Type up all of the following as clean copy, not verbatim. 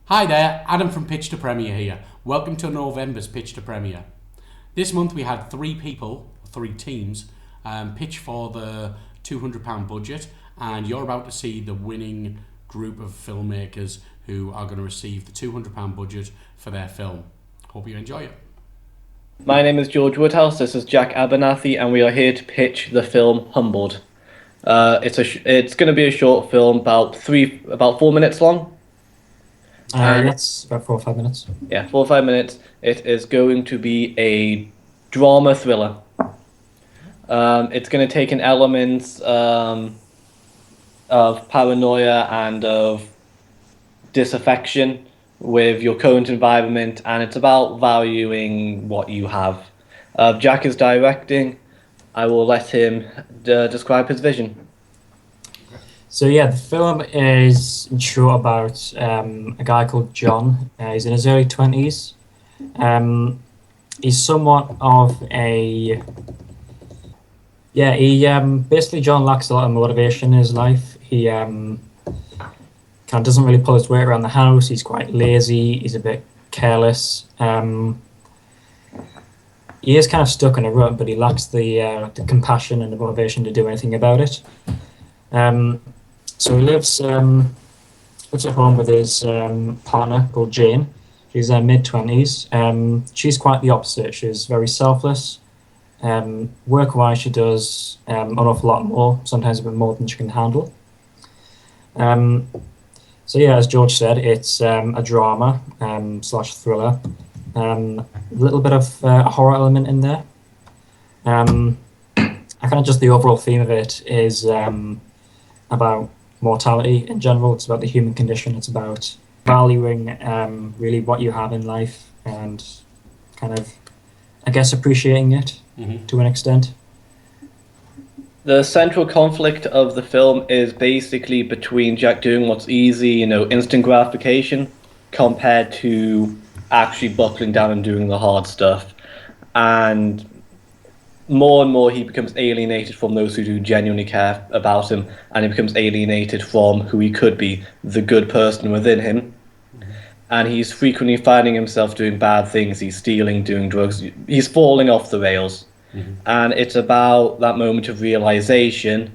Hi there, Adam from Pitch to Premiere here. Welcome to November's Pitch to Premiere. This month we had three teams, pitch for the £200 budget, and you're about to see the winning group of filmmakers who are going to receive the £200 budget for their film. Hope you enjoy it. My name is George Woodhouse. This is Jack Abernathy, and we are here to pitch the film Humbled. It's going to be a short film, about 4 minutes long. Yes, about 4 or 5 minutes. Yeah, 4 or 5 minutes. It is going to be a drama thriller. It's going to take in elements of paranoia and of disaffection with your current environment, and it's about valuing what you have. Jack is directing. I will let him describe his vision. So yeah, the film is in short about a guy called John. He's in his early 20s. He's somewhat of a... basically John lacks a lot of motivation in his life. He kind of doesn't really pull his weight around the house. He's quite lazy. He's a bit careless. He is kind of stuck in a rut, but he lacks the compassion and the motivation to do anything about it. So he lives at home with his partner called Jane. She's in her mid-20s. She's quite the opposite. She's very selfless. Work-wise, she does an awful lot more, sometimes a bit more than she can handle. So yeah, as George said, it's a drama slash thriller. A little bit of a horror element in there. I kind of just the overall theme of it is about mortality in general. It's about the human condition. It's about valuing really what you have in life and kind of, I guess, appreciating it to an extent. The central conflict of the film is basically between Jack doing what's easy, instant gratification, compared to actually buckling down and doing the hard stuff. And more he becomes alienated from those who do genuinely care about him, and he becomes alienated from who he could be, the good person within him. And he's frequently finding himself doing bad things. He's stealing, doing drugs. He's falling off the rails. And it's about that moment of realization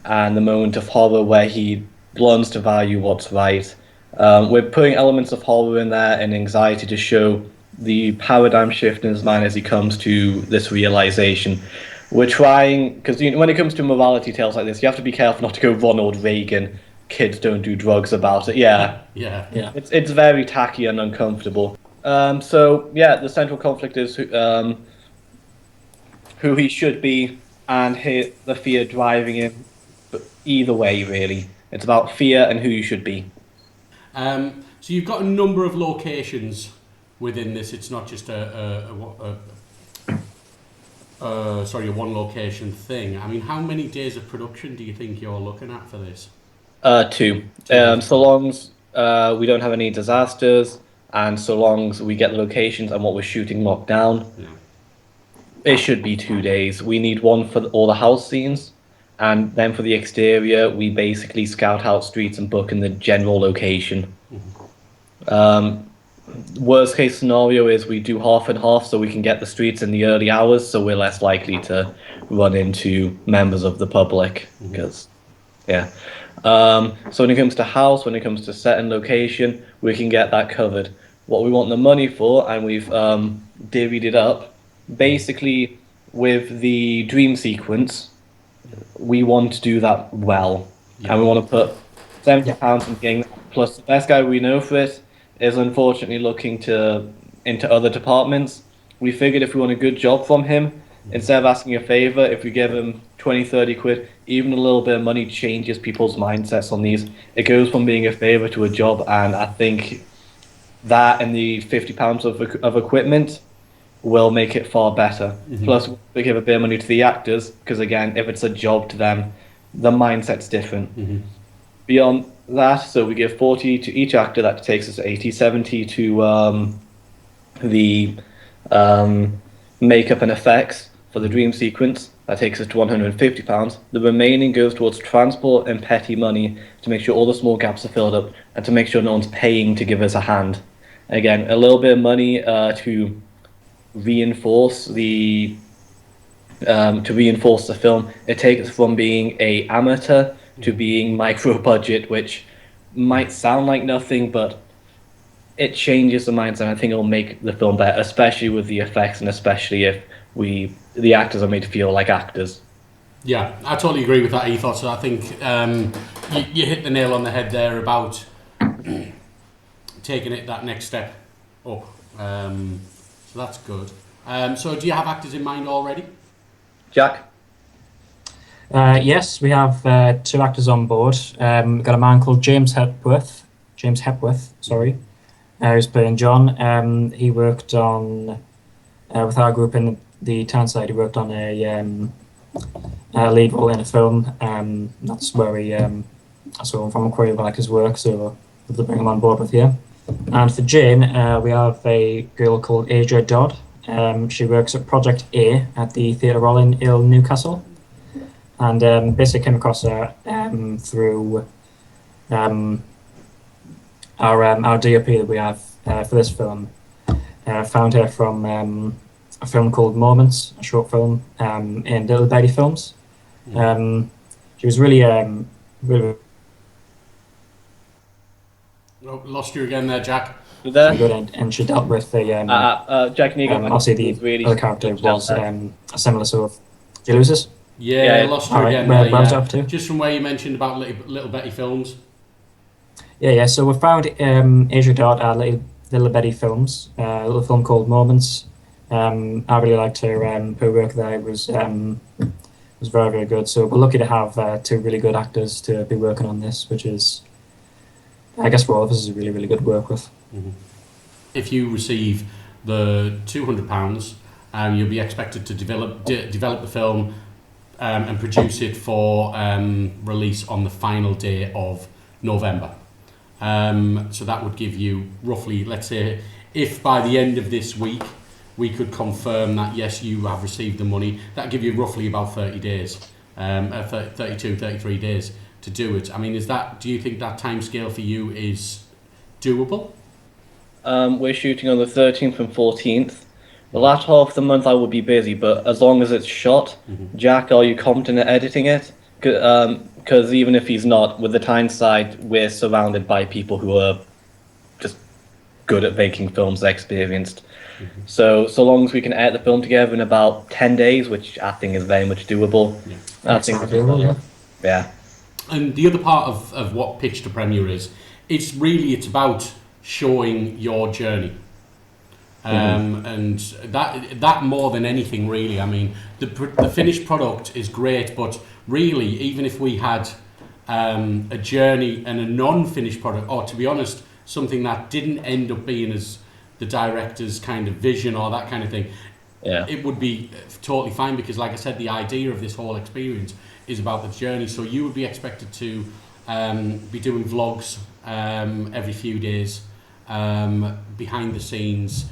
and the moment of horror where he learns to value what's right. We're putting elements of horror in there and anxiety to show the paradigm shift in his mind as he comes to this realization. We're trying, because when it comes to morality tales like this, you have to be careful not to go Ronald Reagan, kids don't do drugs about it. Yeah. It's very tacky and uncomfortable. The central conflict is who he should be and the fear driving him. But either way, really, it's about fear and who you should be. So you've got a number of locations within this. It's not just a one location thing. I mean, how many days of production do you think you're looking at for this? 2. So long as we don't have any disasters, and so long as we get the locations and what we're shooting locked down, it should be 2 days. We need one for all the house scenes, and then for the exterior, we basically scout out streets and book in the general location. Worst case scenario is we do half and half so we can get the streets in the early hours, so we're less likely to run into members of the public. So when it comes to house, when it comes to set and location, we can get that covered. What we want the money for, and we've divvied it up, basically with the dream sequence, we want to do that well. And we want to put £70 in getting that. Plus the best guy we know for it is unfortunately looking into other departments. We figured if we want a good job from him, instead of asking a favor, if we give him 20-30 quid, even a little bit of money changes people's mindsets on these. It goes from being a favor to a job, and I think that and the £50 of equipment will make it far better. Plus we give a bit of money to the actors, because again, if it's a job to them, the mindset's different. Beyond that, so we give 40 to each actor, that takes us 80, 70 to the makeup and effects for the dream sequence, That takes us to £150. The remaining goes towards transport and petty money to make sure all the small gaps are filled up and to make sure no one's paying to give us a hand. Again, a little bit of money to reinforce the film. It takes from being a amateur to being micro budget, which might sound like nothing, but it changes the mindset. I think it'll make the film better, especially with the effects and especially if the actors are made to feel like actors. Yeah, I totally agree with that ethos. I think you hit the nail on the head there about taking it that next step up. So that's good. So do you have actors in mind already? Jack? Yes, we have 2 actors on board. We've got a man called James Hepworth, sorry, who's playing John. He worked on, with our group in the Townside, he worked on a lead role in a film. That's where I saw him from. I quite like his work, so we'll bring him on board with you. And for Jane, we have a girl called Asia Dodd. She works at Project A at the Theatre Royal in Newcastle. And basically came across her through our DOP that we have for this film. Found her from a film called Moments, a short film in Little Betty Films. She was really, really Lost you again there, Jack. There? good, and she dealt with the Jack, obviously the really other character was a similar sort of. Did you lose us? Yeah, lost you again. Where was I up to? Just from where you mentioned about Little Betty Films. Yeah. So we found Asia Dodd at Little Betty Films, a little film called Moments. I really liked her work there. It was very, very good. So we're lucky to have 2 really good actors to be working on this, which is, I guess, for all of us, is really, really good to work with. Mm-hmm. If you receive the £200, you'll be expected to develop the film and produce it for release on the final day of November. So that would give you roughly, let's say, if by the end of this week we could confirm that yes, you have received the money, that'd give you roughly about 30 days, 32, 33 days to do it. I mean, do you think that timescale for you is doable? We're shooting on the 13th and 14th. The last half of the month I will be busy, but as long as it's shot, Jack, are you competent at editing it? Because even if he's not, with the Tyneside, we're surrounded by people who are just good at making films, experienced. So long as we can edit the film together in about 10 days, which I think is very much doable. I think it's doable, yeah. And the other part of what Pitch to Premiere is, it's about showing your journey. And that more than anything, really. I mean, the finished product is great, but really, even if we had a journey and a non-finished product, or to be honest, something that didn't end up being as the director's kind of vision or that kind of thing, it would be totally fine, because, like I said, the idea of this whole experience is about the journey. So you would be expected to be doing vlogs every few days, behind the scenes,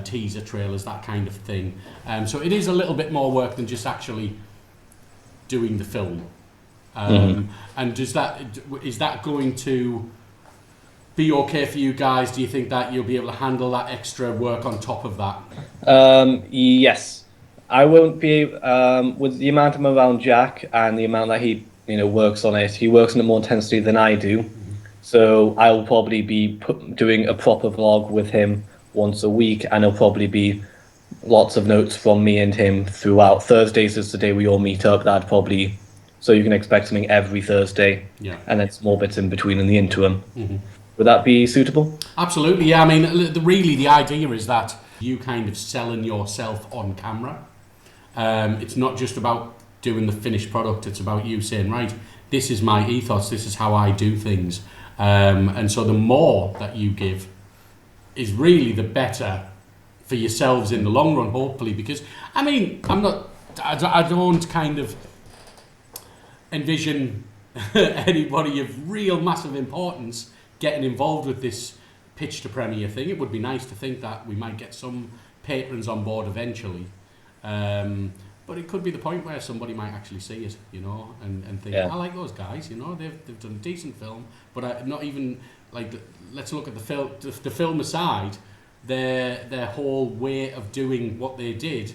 teaser trailers, that kind of thing. So it is a little bit more work than just actually doing the film. And is that going to be okay for you guys? Do you think that you'll be able to handle that extra work on top of that? Yes. I won't be with the amount I'm around Jack and the amount that he works on it. He works on it more intensely than I do. So I will probably be doing a proper vlog with him once a week, and there'll probably be lots of notes from me and him throughout. Thursdays is the day we all meet up. So you can expect something every Thursday, and then small bits in between in the interim. Would that be suitable? Absolutely, yeah. I mean, really, the idea is that you kind of selling yourself on camera. It's not just about doing the finished product. It's about you saying, right, this is my ethos. This is how I do things. And so the more that you give is really the better for yourselves in the long run, hopefully, because, I mean, I don't kind of envision anybody of real massive importance getting involved with this Pitch to Premiere thing. It would be nice to think that we might get some patrons on board eventually. But it could be the point where somebody might actually see it, you know, and think, I like those guys, you know, they've done a decent film, but not even, like, let's look at the film aside, their whole way of doing what they did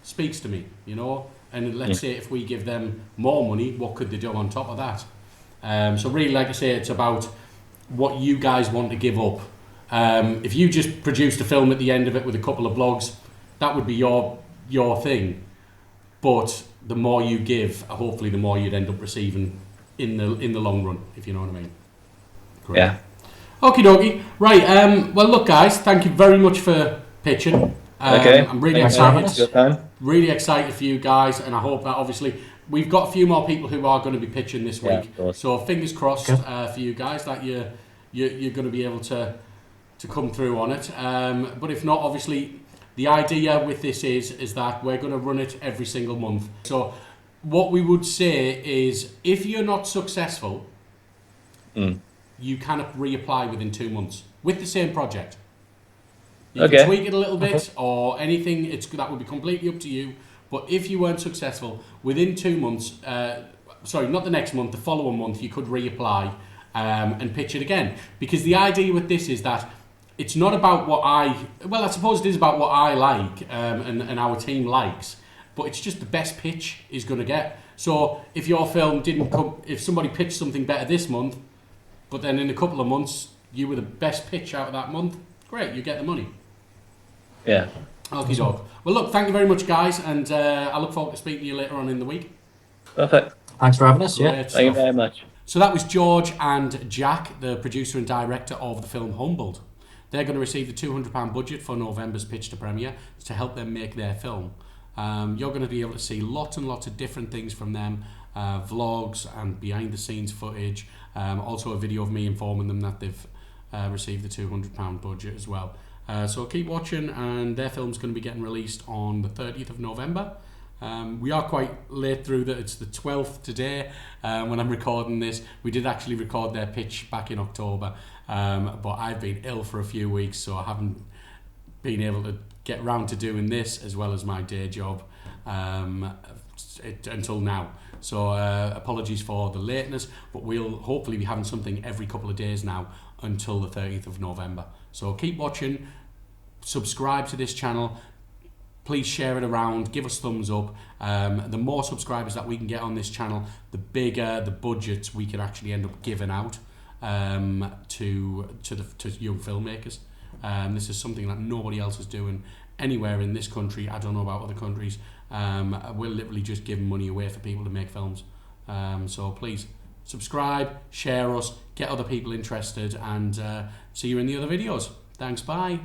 speaks to me, you know, and let's say if we give them more money, what could they do on top of that? So really, like I say, it's about what you guys want to give up. If you just produced a film at the end of it with a couple of blogs, that would be your thing. But the more you give, hopefully the more you'd end up receiving in the long run, if you know what I mean. Great. Yeah. Okie dokie. Right, well look guys, thank you very much for pitching. Okay. I'm really Thanks excited. Really excited for you guys, and I hope that obviously we've got a few more people who are going to be pitching this week. So fingers crossed for you guys that you're going to be able to come through on it. But if not, obviously the idea with this is that we're going to run it every single month. So what we would say is, if you're not successful, you can reapply within 2 months with the same project. You can tweak it a little bit or anything. That would be completely up to you. But if you weren't successful, within 2 months, sorry, not the next month, the following month, you could reapply and pitch it again. Because the idea with this is that it's not about I suppose it is about what I like and our team likes, but it's just the best pitch is going to get. So if your film didn't come, if somebody pitched something better this month, but then in a couple of months you were the best pitch out of that month, great, you get the money. Yeah. Okie doke. Well, look, thank you very much, guys, and I look forward to speaking to you later on in the week. Perfect. Thanks for having us. Great Thank you very much. So that was George and Jack, the producer and director of the film Humbled. They're going to receive the £200 budget for November's pitch to premiere to help them make their film. You're going to be able to see lots and lots of different things from them, vlogs and behind the scenes footage, also a video of me informing them that they've received the £200 budget as well. So keep watching, and their film's going to be getting released on the 30th of November. We are quite late through that. It's the 12th today when I'm recording this. We did actually record their pitch back in October, but I've been ill for a few weeks, so I haven't been able to get round to doing this as well as my day job until now. So apologies for the lateness, but we'll hopefully be having something every couple of days now until the 30th of November. So keep watching, subscribe to this channel, please share it around, give us thumbs up. The more subscribers that we can get on this channel, the bigger the budgets we can actually end up giving out to young filmmakers. This is something that nobody else is doing anywhere in this country. I don't know about other countries. We're literally just giving money away for people to make films. So please subscribe, share us, get other people interested, and see you in the other videos. Thanks, bye.